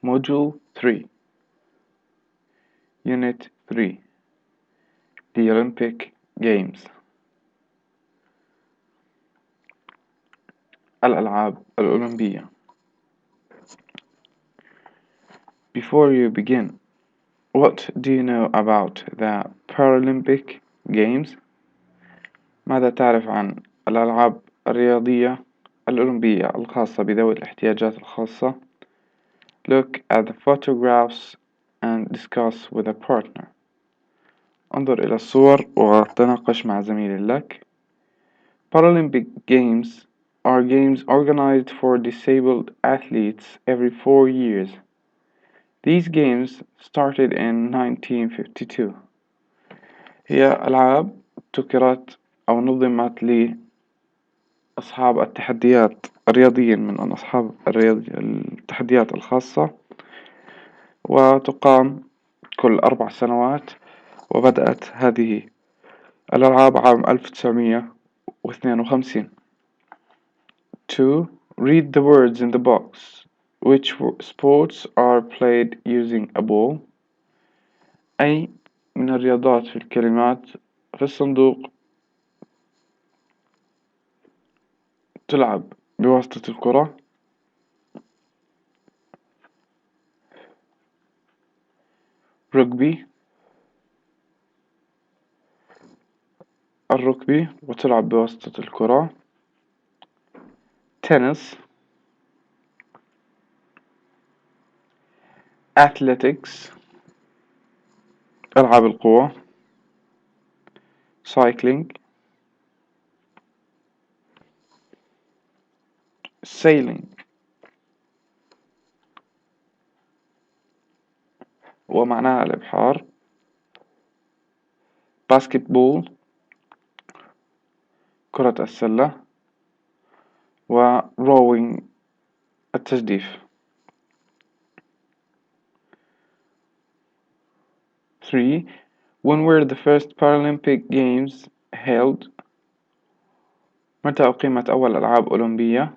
Module 3 Unit 3 The Olympic Games الألعاب الأولمبية. Before you begin, what do you know about the Paralympic Games? ماذا تعرف عن الألعاب الرياضية الأولمبية الخاصة بذوي الاحتياجات الخاصة؟ Look at the photographs and discuss with a partner. انظر إلى الصور وتناقش مع زميل لك. Paralympic Games are games organized for disabled athletes every 4 years. These games started in 1952. هي ألعاب ابتكرت أو نظمت لأصحاب التحديات الرياضيين من أصحاب التحديات الخاصة، وتقام كل 4 سنوات، وبدأت هذه الألعاب عام 1952. 2. Read the words in the box. Which sports are played using a ball? أي من الرياضات في الكلمات في الصندوق تلعب بواسطة الكرة؟ رugby، الركبي وتلعب بواسطة الكرة. tennis، athletics، ألعاب القوى. cycling، sailing ومعناها الإبحار. basketball، كرة السلة. و rowing، التجديف. 3. When were the first Paralympic Games held? متى أقيمت أول ألعاب أولمبية؟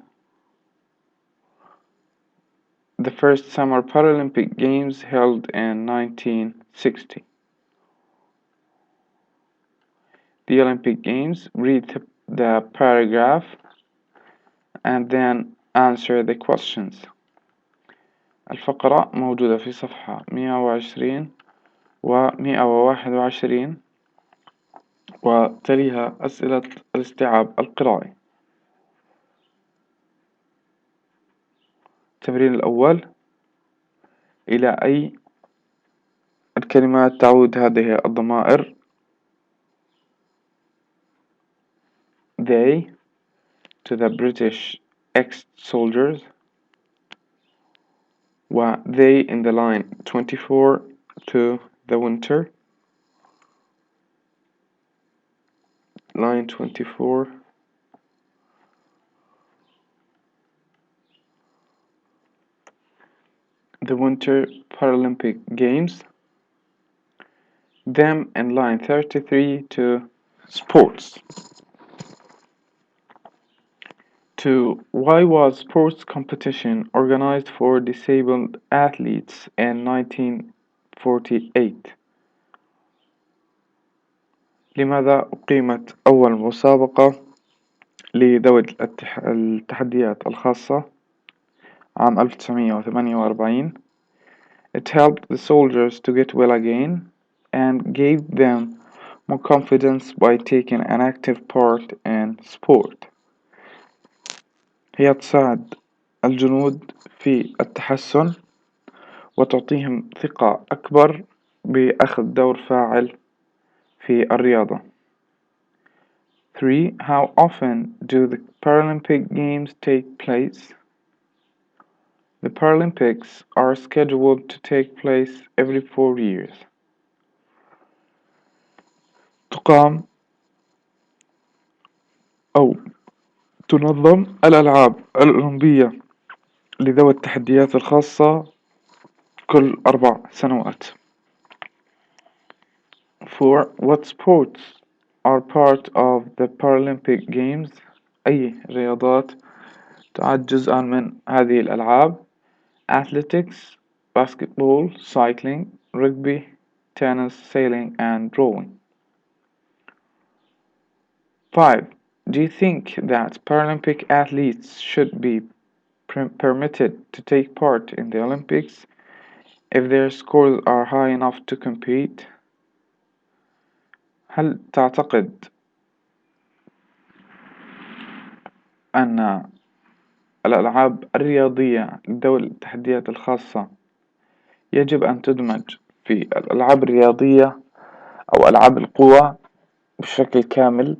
The first Summer Paralympic Games held in 1960. The Olympic Games. Read the paragraph and then answer the questions. الفقرة موجودة في صفحة 120 و 121 وتليها أسئلة الاستيعاب القرائي. التمرين الأول: إلى أي الكلمات تعود هذه الضمائر؟ They to the British ex-soldiers، و they in the line 24 to the winter. line 24. The Winter Paralympic Games. Them in line 33 to sports. 2. Why was sports competition organized for disabled athletes in 1948? لماذا أقيمت أول مسابقة لذوي التحديات الخاصة عام 1948؟ It helped the soldiers to get well again and gave them more confidence by taking an active part in sport. هي تساعد الجنود في التحسن وتعطيهم ثقة أكبر بأخذ دور فاعل في الرياضة. 3. How often do the Paralympic Games take place? The Paralympics are scheduled to take place every 4 years. تقام أو تنظم الألعاب الأولمبية لذوي التحديات الخاصة كل 4 سنوات. 4. What sports are part of the Paralympic Games? أي رياضات تعد جزءا من هذه الألعاب؟ Athletics, basketball, cycling, rugby, tennis, sailing, and rowing. 5. Do you think that Paralympic athletes should be permitted to take part in the Olympics if their scores are high enough to compete? هل تعتقد أن الألعاب الرياضية ذوي التحديات الخاصة يجب أن تدمج في الألعاب الرياضية أو ألعاب القوى بشكل كامل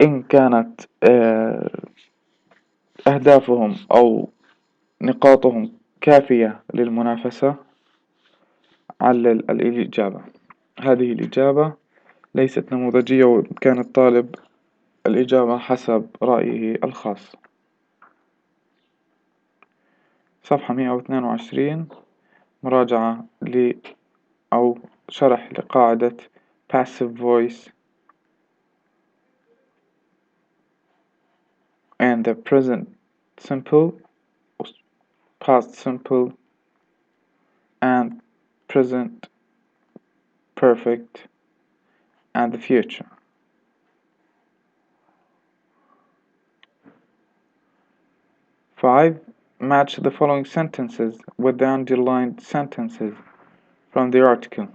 إن كانت أهدافهم أو نقاطهم كافية للمنافسة؟ علل الإجابة. هذه الإجابة ليست نموذجية وبإمكان الطالب الإجابة حسب رأيه الخاص. صفحة 122 مراجعة أو شرح لقاعدة passive voice and the present simple, past simple, and present perfect, and the future. 5. Match the following sentences with the underlined sentences from the article.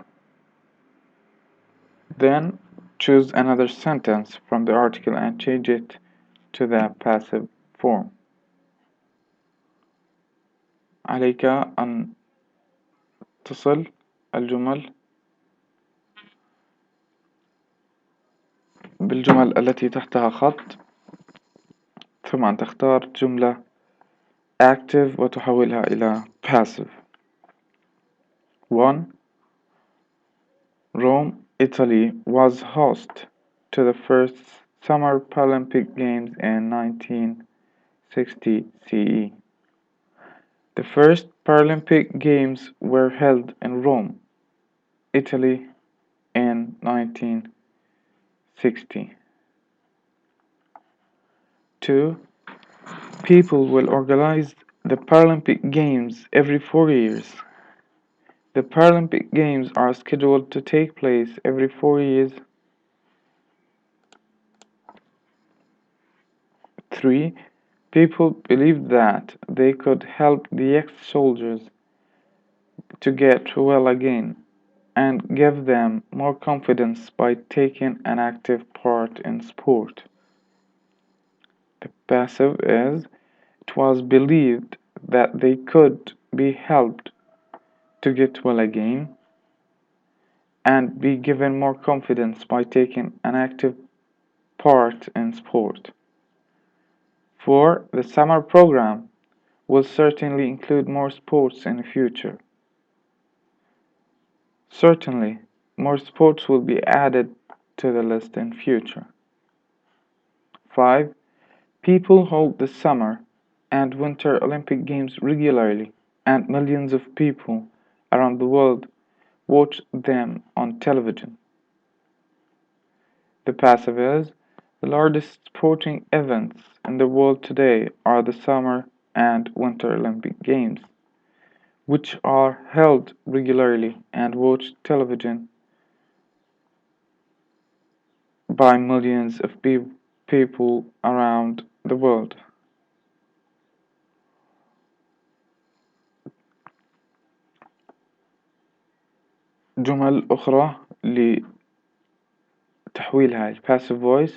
Then choose another sentence from the article and change it to the passive form. عليك أن تصل الجمل بالجمل التي تحتها خط، ثم أن تختار جملة active وتحولها إلى passive. 1. Rome, Italy was host to the first Summer Paralympic Games in 1960 CE. The first Paralympic Games were held in Rome, Italy in 1960. 2. People will organize the Paralympic Games every 4 years. The Paralympic Games are scheduled to take place every 4 years. 3. People believed that they could help the ex-soldiers to get well again and give them more confidence by taking an active part in sport. The passive is, it was believed that they could be helped to get well again and be given more confidence by taking an active part in sport. 4. The summer program will certainly include more sports in the future. Certainly, more sports will be added to the list in future. 5. People hold the summer and winter Olympic Games regularly, and millions of people around the world watch them on television. The passive is, the largest sporting events in the world today are the summer and winter Olympic Games, which are held regularly and watched television by millions of people around the world. جمل أخرى لتحويلها ال passive voice.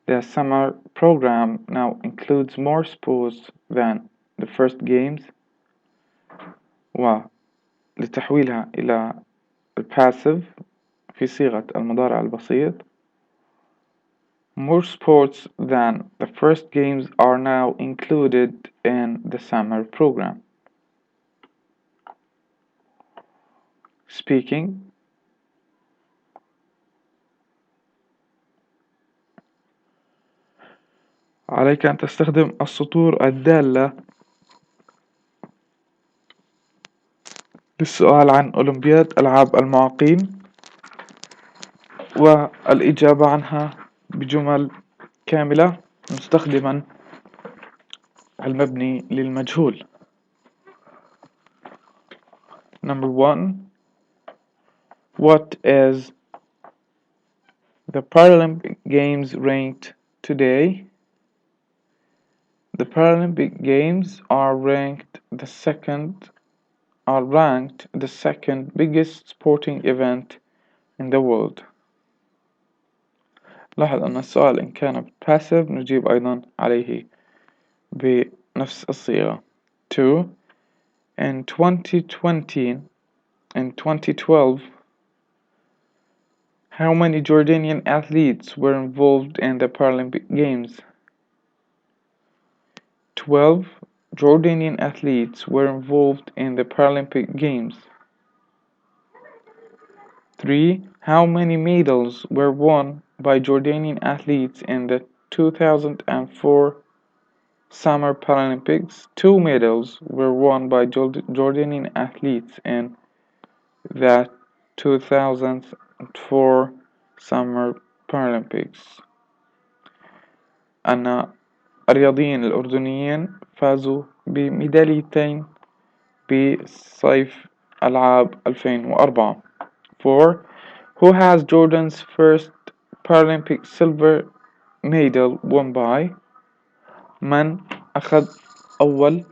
The summer program now includes more sports than the first games. ولتحويلها إلى passive في صيغة المضارع البسيط. More sports than the first games are now included in the summer program. Speaking. عليك أن تستخدم السطور الدالة للسؤال عن أولمبياد ألعاب المعاقين والإجابة عنها بجمل كاملة مستخدما المبني للمجهول. Number 1. What is the Paralympic Games ranked today? The Paralympic Games are ranked the second biggest sporting event in the world. لاحظ أن السؤال إن كان passive نجيب أيضا عليه بنفس الصيغة. 2. In 2012, how many Jordanian athletes were involved in the Paralympic Games? 12 Jordanian athletes were involved in the Paralympic Games. 3. How many medals were won by Jordanian athletes in the 2004 Summer Paralympics? 2 medals were won by Jordanian athletes in the 2004 Summer Paralympics. أن الرياضيين الأردنيين فازوا بميداليتين بصيف ألعاب 2004. 4. Who has Jordan's first Paralympic silver medal won by? من أخذ أول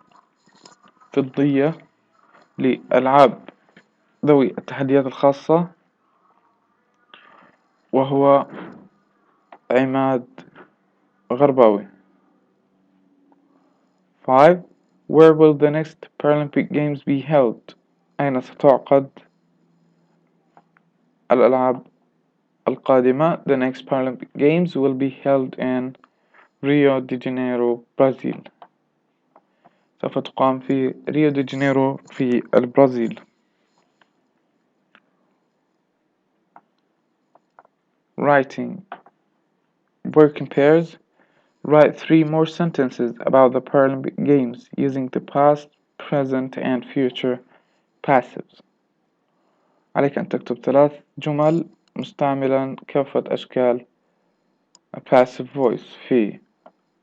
فضية لألعاب ذوي التحديات الخاصة؟ وهو عماد غرباوي. 5. Where will the next Paralympic Games be held? أين ستعقد الألعاب القادمة? The next Paralympic Games will be held in Rio de Janeiro, برازيل. سوف تقام في ريو دي جانيرو في البرازيل. Writing. Work in pairs. Write 3 more sentences about the Paralympic Games using the past, present and future passives. عليك أن تكتب 3 جمل مستعملا كافة أشكال passive voice في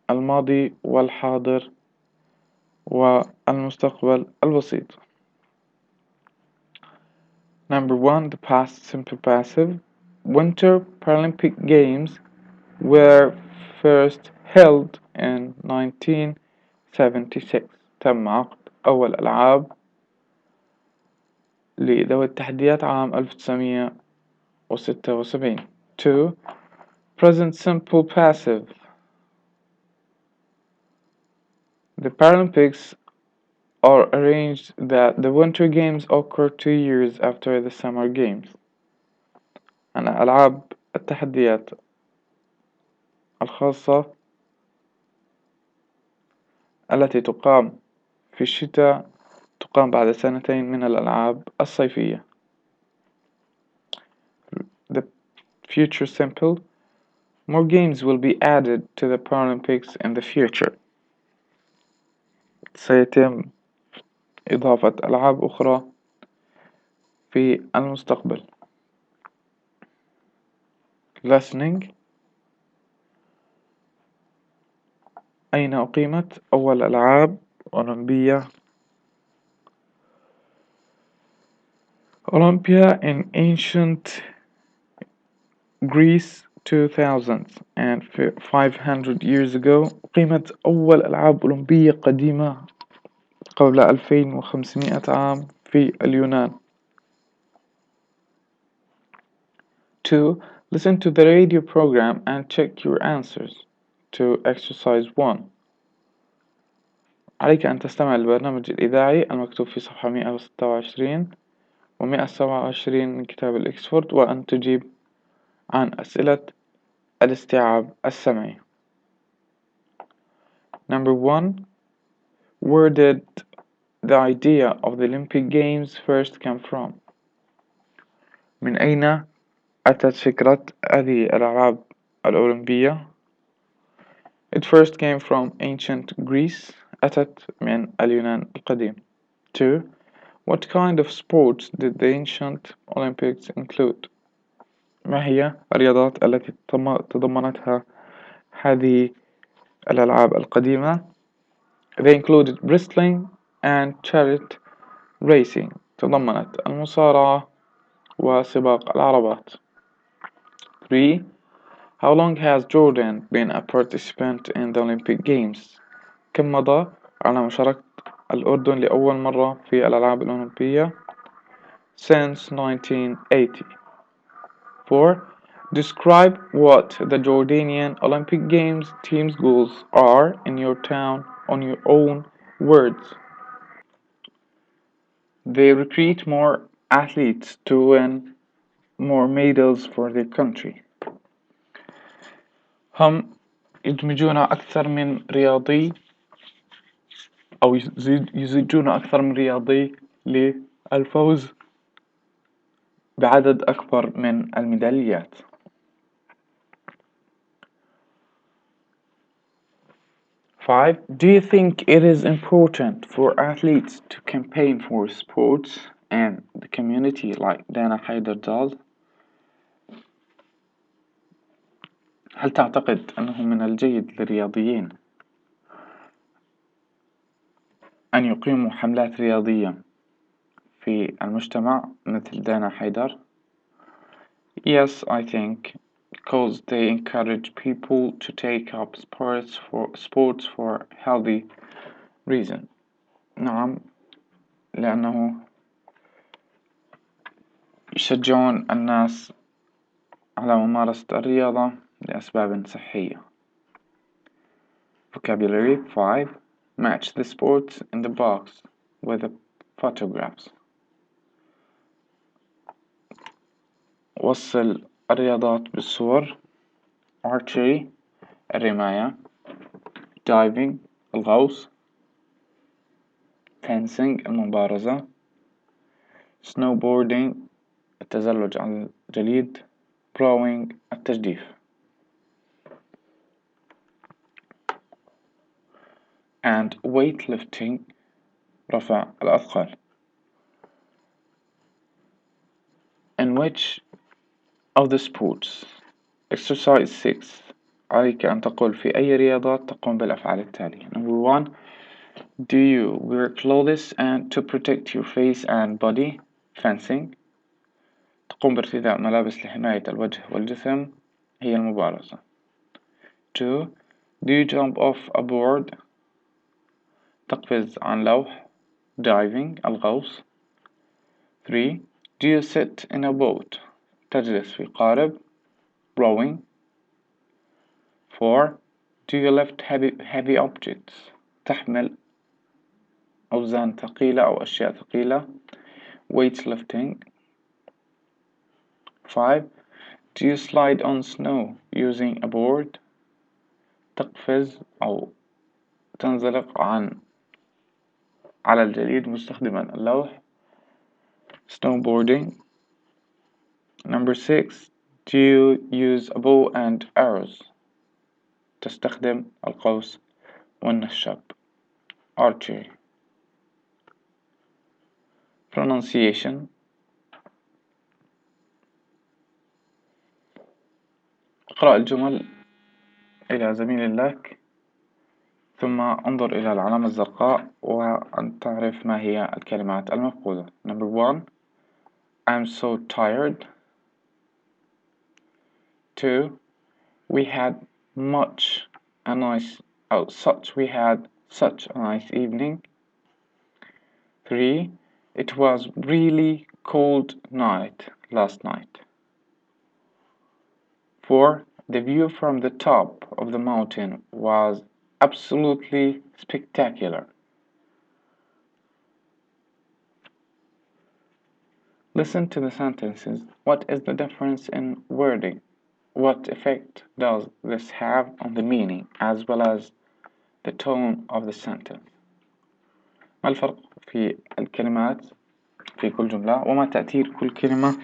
الماضي والحاضر والمستقبل البسيط. Number 1. The past simple passive. Winter Paralympic Games were first held in 1976. تم عقد أول ألعاب لذوي التحديات عام 1976. 2. Present simple passive. The Paralympics are arranged that the Winter Games occur 2 years after the Summer Games. أن ألعاب التحديات الخاصة التي تقام في الشتاء تقام بعد 2 من الألعاب الصيفية. The future simple. More games will be added to the Paralympics in the future. سيتم إضافة ألعاب أخرى في المستقبل. Listening. أين أقيمت أول ألعاب أولمبية؟ Olympia in ancient Greece 2500 years ago. أقيمت أول ألعاب أولمبية قديمة قبل 2500 عام في اليونان. 2. Listen to the radio program and check your answers to exercise 1. عليك أن تستمع للبرنامج الإذاعي المكتوب في صفحة 126 و127 من كتاب الإكسفورد وأن تجيب عن أسئلة الاستيعاب السمعي. Number 1. Where did the idea of the Olympic Games first come from? من أين أتت فكرة هذه الألعاب الأولمبية؟ It first came from ancient Greece. أتت من اليونان القديم. 2. What kind of sports did the ancient Olympics include? ما هي الرياضات التي تضمنتها هذه الألعاب القديمة؟ They included wrestling and chariot racing. تضمنت المصارعة وسباق العربات. 3. How long has Jordan been a participant in the Olympic Games? كم مضى على مشاركة الأردن لأول مرة في الألعاب الأولمبية؟ Since 1980. 4. Describe what the Jordanian Olympic Games team's goals are in your town on your own words. They recruit more athletes to win more medals for their country. هم يدمجون أكثر من رياضي أو يزيدون أكثر من رياضي للفوز بعدد أكبر من الميداليات. 5. Do you think it is important for athletes to campaign for sports and the community like Dana Hyder does? هل تعتقد أنه من الجيد للرياضيين أن يقيموا حملات رياضية في المجتمع مثل دانا حيدر؟ Yes, I think, because they encourage people to take up sports for healthy reason. نعم، لأنه يشجعون الناس على ممارسة الرياضة لأسباب صحية. Vocabulary 5. Match the sports in the box with the photographs. وصل الرياضات بالصور. Archery الرماية. Diving الغوص. Fencing المبارزة. Snowboarding التزلج على الجليد. Rowing التجديف. And weightlifting رفع الأثقال. In which of the sports? Exercise 6. عليك أن تقول في أي رياضات تقوم بالأفعال التالية. Number 1. Do you wear clothes and to protect your face and body? Fencing. تقوم بارتداء ملابس لحماية الوجه والجسم هي المبارزة. 2. Do you jump off a board? تقفز عن لوح. Diving الغوص. 3. Do you sit in a boat? تجلس في قارب. Rowing. 4. Do you lift heavy objects? تحمل أوزان ثقيلة أو أشياء ثقيلة. Weightlifting. 5. Do you slide on snow using a board? تقفز أو تنزلق على الجليد مستخدما اللوح. Snowboarding. Number 6. Do you use a bow and arrows? تستخدم القوس والنشاب. Archery. Pronunciation. اقرأ الجمل إلى زميل لك ثم انظر إلى العلامة الزرقاء وأن تعرف ما هي الكلمات المفقودة. Number 1. I'm so tired. 2. We had such a nice evening. 3. It was really cold night last night. 4. The view from the top of the mountain was absolutely spectacular. Listen to the sentences. What is the difference in wording? What effect does this have on the meaning as well as the tone of the sentence? ما الفرق في الكلمات في كل جملة وما تأثير كل كلمة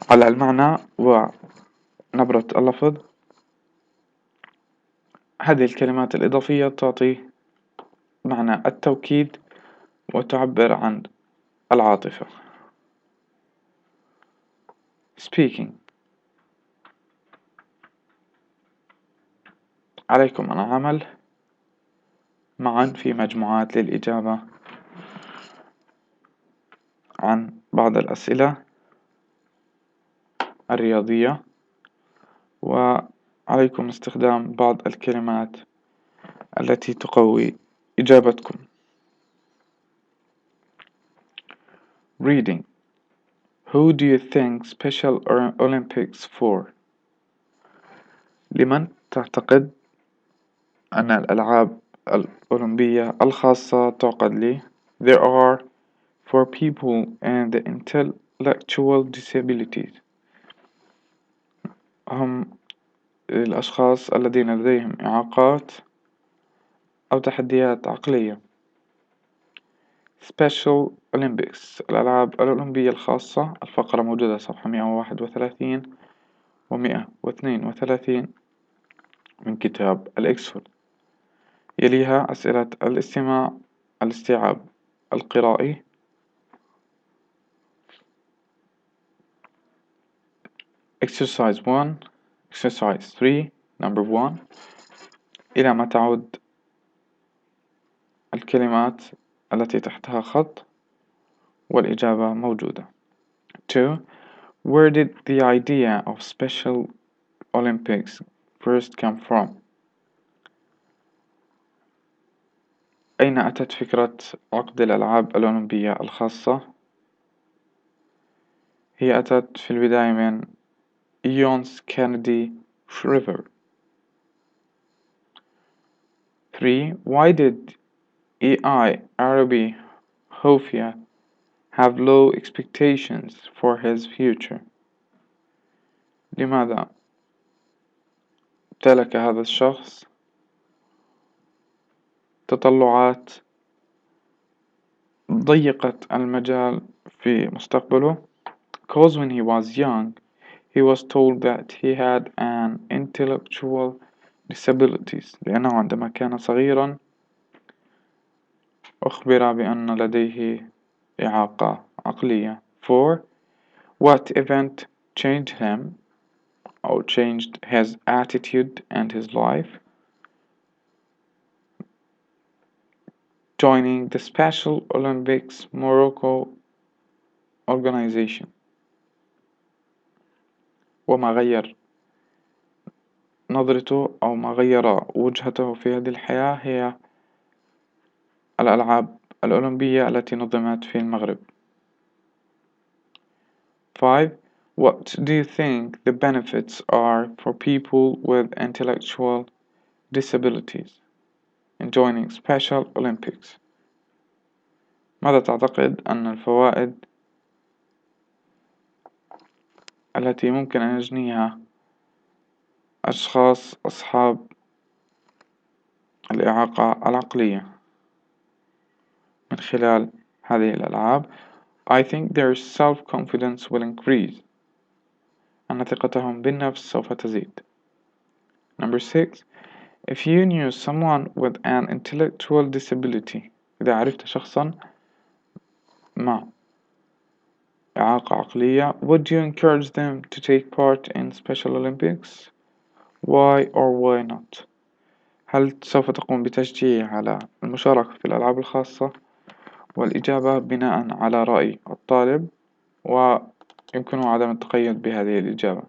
على المعنى ونبرة اللفظ؟ هذه الكلمات الإضافية تعطي معنى التوكيد وتعبر عن العاطفة. Speaking. عليكم أن العمل معا في مجموعات للإجابة عن بعض الأسئلة الرياضية، وعليكم استخدام بعض الكلمات التي تقوي إجابتكم. Reading. Who do you think Special Olympics for? لمن تعتقد أن الألعاب الأولمبية الخاصة تعقد لي؟ There are for people and the intellectual disabilities. هم الأشخاص الذين لديهم إعاقات أو تحديات عقلية. Special Olympics الألعاب الأولمبية الخاصة. الفقرة موجودة صفحة 131 و132 من كتاب الإكسفورد. يليها أسئلة الاستماع، الاستيعاب القرائي. Exercise 1 Exercise 3 Number 1. إلى ما تعود الكلمات التي تحتها خط والإجابة موجودة. 2. Where did the idea of Special Olympics first come from? أين أتت فكرة عقد الألعاب الأولمبية الخاصة؟ هي أتت في البداية من يونس كينيدي شريفر. 3. Why did AI Arabi Hofia have low expectations for his future? لماذا امتلك هذا الشخص تطلعات ضيقت المجال في مستقبله؟ Because when he was young, he was told that he had an intellectual disabilities. لأنه عندما كان صغيرا أخبر بأن لديه إعاقة عقلية. 4. What event changed him or changed his attitude and his life? Joining the Special Olympics Morocco organization. وما غير نظرته أو ما غير وجهته في هذه الحياة هي الألعاب الأولمبية التي نظمت في المغرب. 5. What do you think the benefits are for people with intellectual disabilities in joining Special Olympics? ماذا تعتقد أن الفوائد التي ممكن أن يجنيها أشخاص أصحاب الإعاقة العقلية من خلال هذه الألعاب؟ I think their self-confidence will increase. أن ثقتهم بالنفس سوف تزيد. Number 6. If you knew someone with an intellectual disability, إذا عرفت شخصا مع إعاقة عقلية, would you encourage them to take part in Special Olympics? Why or why not? هل سوف تقوم بتشجيعه على المشاركة في الألعاب الخاصة؟ والإجابة بناء على رأي الطالب، ويمكنه عدم التقيد بهذه الإجابة.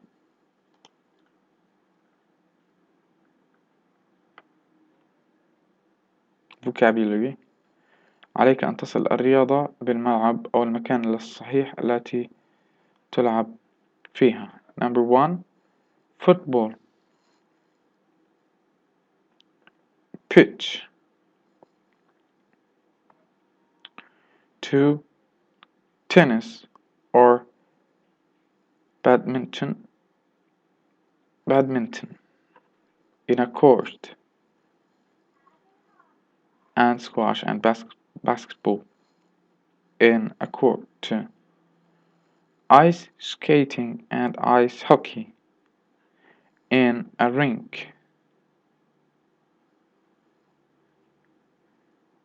vocabulary. عليك أن تصل الرياضة بالملعب أو المكان الصحيح التي تلعب فيها. Number 1. Football. Pitch. 2. Tennis or badminton. In a court. And squash and basketball in a court. Ice skating and ice hockey in a rink.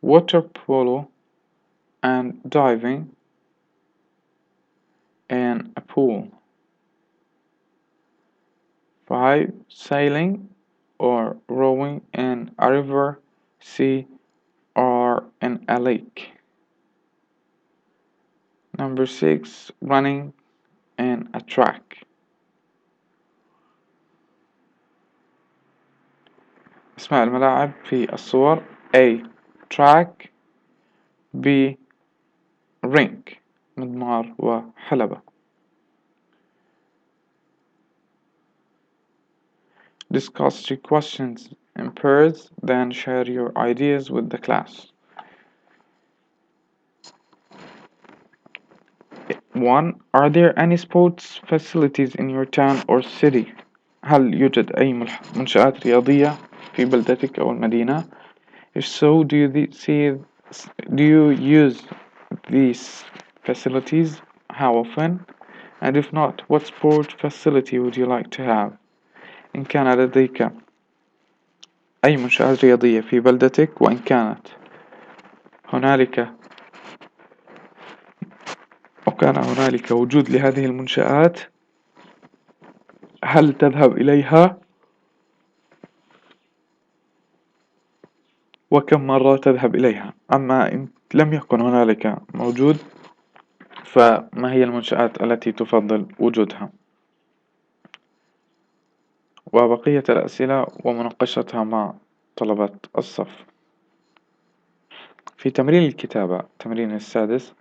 Water polo and diving in a pool. 5. Sailing or rowing in a river, sea or in a lake. Number 6 running in a track. اسماء الملاعب في الصور: A track، B rink مضمار وحلبة. Discuss 3 questions in pairs, then share your ideas with the class. 1. Are there any sports facilities in your town or city? هل يوجد أي منشآت رياضية في بلدتك أو المدينة؟ If so, do you use these facilities? How often? And if not, what sport facility would you like to have? إن كان لديك أي منشآت رياضية في بلدتك، وإن كان هنالك وجود لهذه المنشآت، هل تذهب إليها؟ وكم مرة تذهب إليها؟ أما إن لم يكن هنالك موجود، فما هي المنشآت التي تفضل وجودها؟ وبقية الأسئلة ومناقشتها مع طلبة الصف. في تمرين الكتابة، التمرين السادس،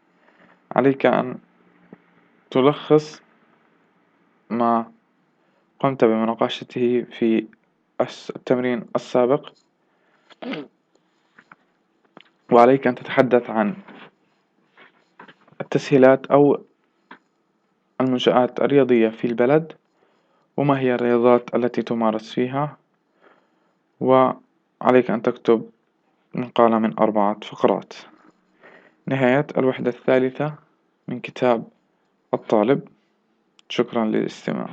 عليك أن تلخص ما قمت بمناقشته في التمرين السابق، وعليك أن تتحدث عن التسهيلات أو المنشآت الرياضية في البلد، وما هي الرياضات التي تمارس فيها، وعليك أن تكتب مقالة من 4 فقرات. نهاية الوحدة الثالثة من كتاب الطالب. شكرا للاستماع.